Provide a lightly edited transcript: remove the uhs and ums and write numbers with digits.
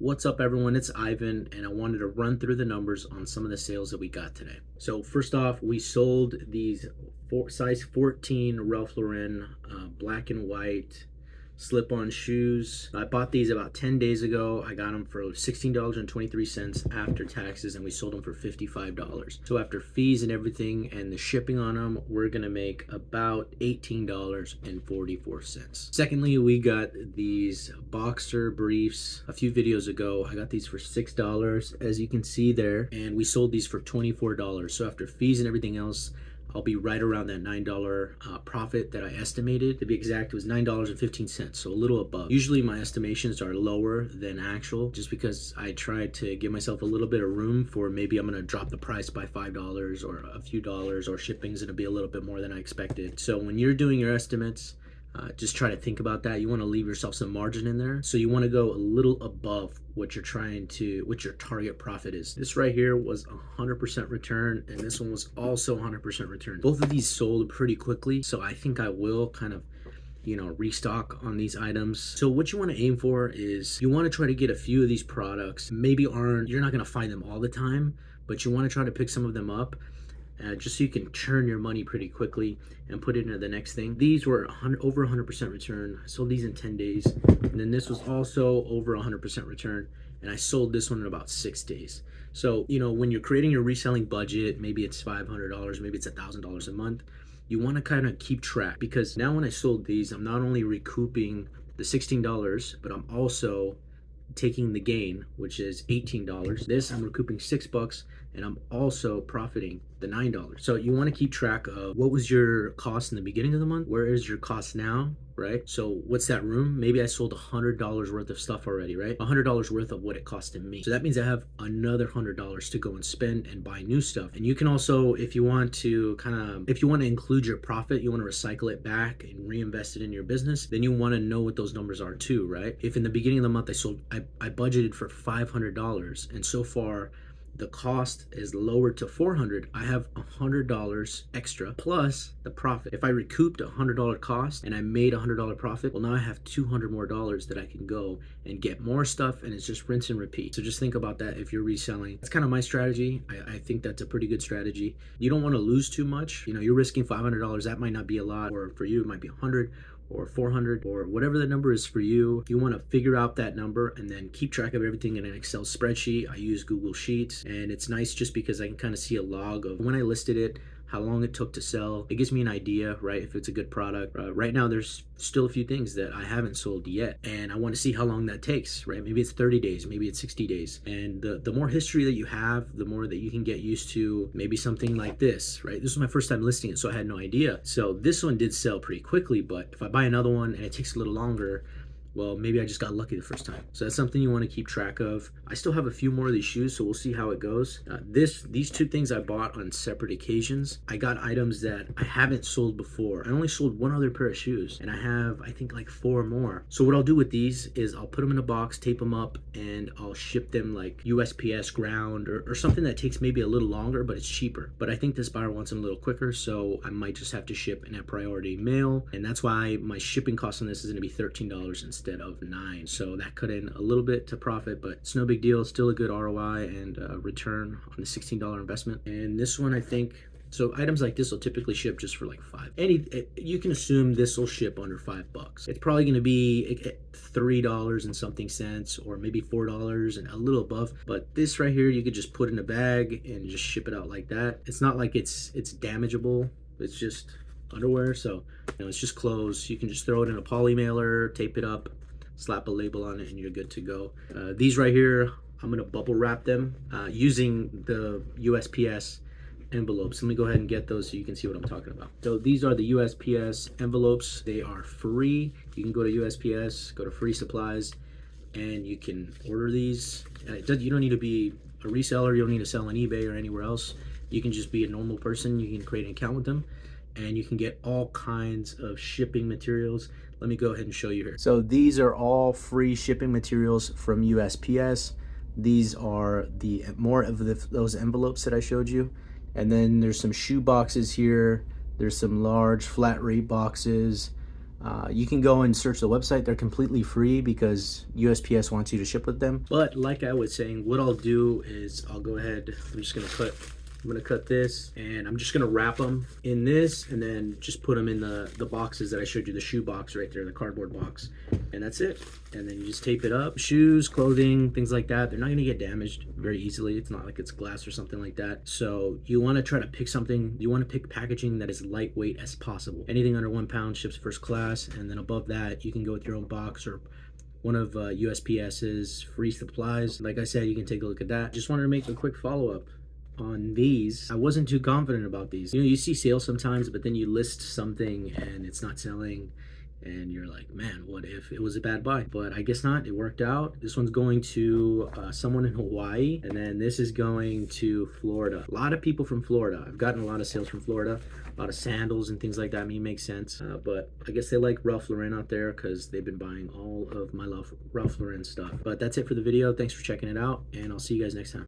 What's up, everyone? It's Ivan, and I wanted to run through the numbers on some of the sales that we got today. So first off, we sold these size 14 Ralph Lauren black and white slip-on shoes. I bought these about 10 days ago. I got them for $16.23 after taxes, and we sold them for $55. So after fees and everything and the shipping on them, we're gonna make about $18.44. Secondly, we got these boxer briefs a few videos ago. I got these for $6, as you can see there, and we sold these for $24. So after fees and everything else, I'll be right around that $9 profit that I estimated. To be exact, it was $9.15, so a little above. Usually my estimations are lower than actual, just because I try to give myself a little bit of room for maybe I'm gonna drop the price by $5 or a few dollars, or shipping's gonna be a little bit more than I expected. So when you're doing your estimates, just try to think about that. You want to leave yourself some margin in there. So you want to go a little above what you're what your target profit is. This right here was 100% return, and this one was also 100% return. Both of these sold pretty quickly, so I think I will kind of restock on these items. So what you want to aim for is you want to try to get a few of these products. You're not going to find them all the time, but you want to try to pick some of them up. Just so you can churn your money pretty quickly and put it into the next thing. These were over 100% return. I sold these in 10 days. And then this was also over 100% return. And I sold this one in about 6 days. So, when you're creating your reselling budget, maybe it's $500, maybe it's $1,000 a month, you want to kind of keep track, because now when I sold these, I'm not only recouping the $16, but I'm also taking the gain, which is $18. This I'm recouping $6, and I'm also profiting the $9. So you want to keep track of what was your cost in the beginning of the month, where is your cost now, right? So what's that room? Maybe I sold $100 worth of stuff already, right? $100 worth of what it costed me. So that means I have another $100 to go and spend and buy new stuff. And you can also, if you want to include your profit, you want to recycle it back and reinvest it in your business, then you want to know what those numbers are too, right? If in the beginning of the month I budgeted for $500, and so far the cost is lowered to $400, I have $100 extra plus the profit. If I recouped a $100 cost and I made a $100 profit, well, now I have $200 more that I can go and get more stuff, and it's just rinse and repeat. So just think about that if you're reselling. That's kind of my strategy. I think that's a pretty good strategy. You don't want to lose too much. You're risking $500. That might not be a lot, or for you it might be 100 or 400 or whatever the number is for you. You want to figure out that number and then keep track of everything in an Excel spreadsheet. I use Google Sheets, and it's nice just because I can kind of see a log of when I listed it, how long it took to sell. It gives me an idea, right, if it's a good product. Right now there's still a few things that I haven't sold yet, and I want to see how long that takes, right? Maybe it's 30 days, maybe it's 60 days. And the more history that you have, the more that you can get used to maybe something like this, right? This was my first time listing it, so I had no idea. So this one did sell pretty quickly, but if I buy another one and it takes a little longer, well, maybe I just got lucky the first time. So that's something you want to keep track of. I still have a few more of these shoes, so we'll see how it goes. These two things I bought on separate occasions. I got items that I haven't sold before. I only sold one other pair of shoes, and I have, I think, like 4 more. So what I'll do with these is I'll put them in a box, tape them up, and I'll ship them like USPS ground or something that takes maybe a little longer, but it's cheaper. But I think this buyer wants them a little quicker, so I might just have to ship in a priority mail, and that's why my shipping cost on this is going to be $13 instead of $9. So that cut in a little bit to profit, but it's no big deal. It's still a good ROI and return on the $16 investment. And this one, I think, so items like this will typically ship just for like $5. You can assume this will ship under $5. It's probably going to be $3 and something cents, or maybe $4 and a little above. But this right here, you could just put in a bag and just ship it out like that. It's not like it's damageable. It's just underwear, so it's just clothes. You can just throw it in a poly mailer, tape it up, slap a label on it, and you're good to go. These right here, I'm gonna bubble wrap them using the USPS envelopes. Let me go ahead and get those so you can see what I'm talking about. So these are the USPS envelopes. They are free. You can go to USPS, go to free supplies, and you can order these. You don't need to be a reseller. You don't need to sell on eBay or anywhere else. You can just be a normal person. You can create an account with them, and you can get all kinds of shipping materials. Let me go ahead and show you here. So these are all free shipping materials from USPS. These are those envelopes that I showed you. And then there's some shoe boxes here. There's some large flat rate boxes. You can go and search the website. They're completely free because USPS wants you to ship with them. But like I was saying, what I'll do is I'll go ahead. I'm gonna cut this, and I'm just gonna wrap them in this, and then just put them in the boxes that I showed you, the shoe box right there, the cardboard box, and that's it. And then you just tape it up. Shoes, clothing, things like that, they're not gonna get damaged very easily. It's not like it's glass or something like that. So you want to try to pick something. You want to pick packaging that is lightweight as possible. Anything under 1 pound ships first class, and then above that, you can go with your own box or one of USPS's free supplies. Like I said, you can take a look at that. Just wanted to make a quick follow-up on these. I wasn't too confident about these. You know, you see sales sometimes, but then you list something and it's not selling, and you're like, man, what if it was a bad buy? But I guess not. It worked out. This one's going to someone in Hawaii, and then this is going to Florida. A lot of people from Florida. I've gotten a lot of sales from Florida, a lot of sandals and things like that. I mean, makes sense. But I guess they like Ralph Lauren out there because they've been buying all of my Ralph Lauren stuff. But that's it for the video. Thanks for checking it out, and I'll see you guys next time.